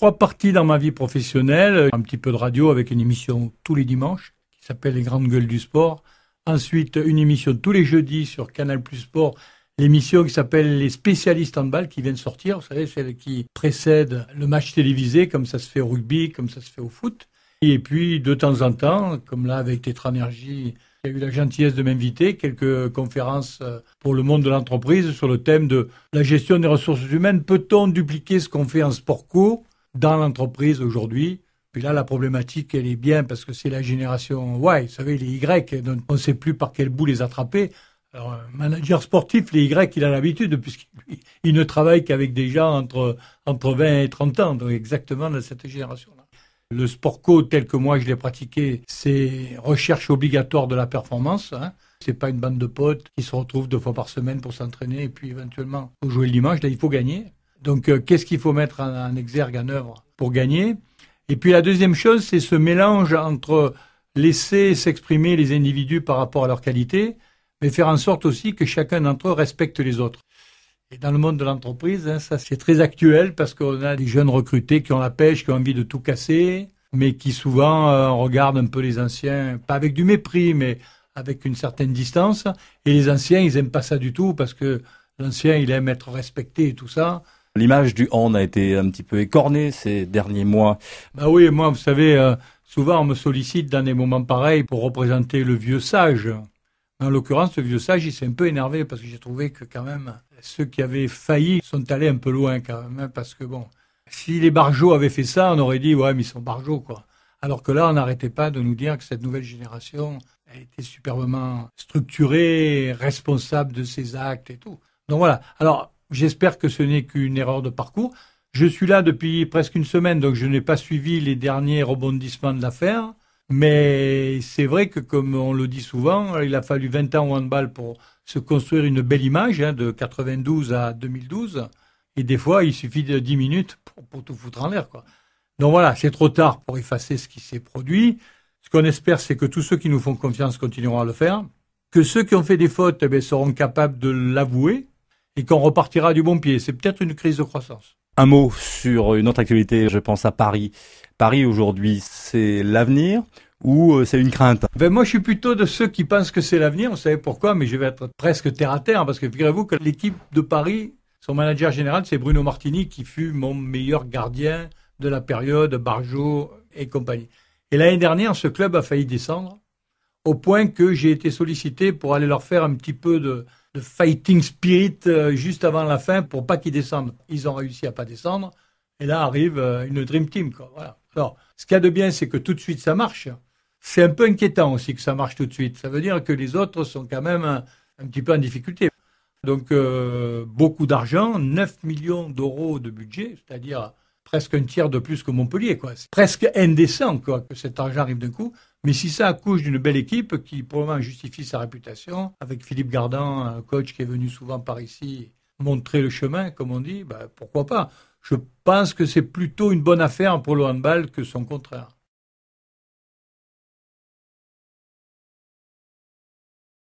3 parties dans ma vie professionnelle. Un petit peu de radio avec une émission tous les dimanches qui s'appelle Les Grandes Gueules du Sport. Ensuite, une émission tous les jeudis sur Canal Plus Sport. L'émission qui s'appelle Les Spécialistes Handball qui vient de sortir. Vous savez, celle qui précède le match télévisé, comme ça se fait au rugby, comme ça se fait au foot. Et puis, de temps en temps, comme là avec Tetra Energy, il y a eu la gentillesse de m'inviter, quelques conférences pour le monde de l'entreprise sur le thème de la gestion des ressources humaines. Peut-on dupliquer ce qu'on fait en sport co dans l'entreprise aujourd'hui? Puis là, la problématique, elle est bien parce que c'est la génération Y, vous savez, les Y, donc on ne sait plus par quel bout les attraper. Alors, un manager sportif, les Y, il a l'habitude, puisqu'il ne travaille qu'avec des gens entre 20 et 30 ans, donc exactement de cette génération-là. Le sport co, tel que moi je l'ai pratiqué, c'est recherche obligatoire de la performance. C'est pas une bande de potes qui se retrouvent 2 fois par semaine pour s'entraîner et puis éventuellement pour jouer le dimanche. Là, il faut gagner. Donc, qu'est-ce qu'il faut mettre en exergue, en œuvre pour gagner? Et puis la deuxième chose, c'est ce mélange entre laisser s'exprimer les individus par rapport à leur qualité, mais faire en sorte aussi que chacun d'entre eux respecte les autres. Et dans le monde de l'entreprise, ça c'est très actuel parce qu'on a des jeunes recrutés qui ont la pêche, qui ont envie de tout casser, mais qui souvent regardent un peu les anciens, pas avec du mépris, mais avec une certaine distance. Et les anciens, ils aiment pas ça du tout parce que l'ancien, il aime être respecté et tout ça. L'image du hand a été un petit peu écornée ces derniers mois. Bah oui, moi, vous savez, souvent on me sollicite dans des moments pareils pour représenter le vieux sage. En l'occurrence, le vieux sage, il s'est un peu énervé parce que j'ai trouvé que quand même, ceux qui avaient failli sont allés un peu loin quand même, parce que bon, si les Barjots avaient fait ça, on aurait dit, ouais, mais ils sont Barjots, quoi. Alors que là, on n'arrêtait pas de nous dire que cette nouvelle génération a été superbement structurée, responsable de ses actes et tout. Donc voilà. Alors, j'espère que ce n'est qu'une erreur de parcours. Je suis là depuis presque une semaine, donc je n'ai pas suivi les derniers rebondissements de l'affaire. Mais c'est vrai que, comme on le dit souvent, il a fallu 20 ans au handball pour se construire une belle image, de 92 à 2012. Et des fois, il suffit de 10 minutes pour tout foutre en l'air, quoi. Donc voilà, c'est trop tard pour effacer ce qui s'est produit. Ce qu'on espère, c'est que tous ceux qui nous font confiance continueront à le faire, que ceux qui ont fait des fautes seront capables de l'avouer et qu'on repartira du bon pied. C'est peut-être une crise de croissance. Un mot sur une autre actualité, je pense à Paris. Paris aujourd'hui, c'est l'avenir ou c'est une crainte? Moi, je suis plutôt de ceux qui pensent que c'est l'avenir. Vous savez pourquoi? Mais je vais être presque terre à terre parce que figurez-vous que l'équipe de Paris, son manager général, c'est Bruno Martini qui fut mon meilleur gardien de la période Barjot et compagnie. Et l'année dernière, ce club a failli descendre au point que j'ai été sollicité pour aller leur faire un petit peu de fighting spirit juste avant la fin pour pas qu'ils descendent. Ils ont réussi à pas descendre. Et là arrive une dream team, quoi. Voilà. Alors, ce qu'il y a de bien, c'est que tout de suite ça marche. C'est un peu inquiétant aussi que ça marche tout de suite. Ça veut dire que les autres sont quand même un petit peu en difficulté. Donc, beaucoup d'argent, 9 millions d'euros de budget, c'est-à-dire presque un tiers de plus que Montpellier, quoi. C'est presque indécent, quoi, que cet argent arrive d'un coup. Mais si ça accouche d'une belle équipe qui, pour le moment, justifie sa réputation, avec Philippe Gardan, un coach qui est venu souvent par ici montrer le chemin, comme on dit, pourquoi pas? Je pense que c'est plutôt une bonne affaire pour le handball que son contraire.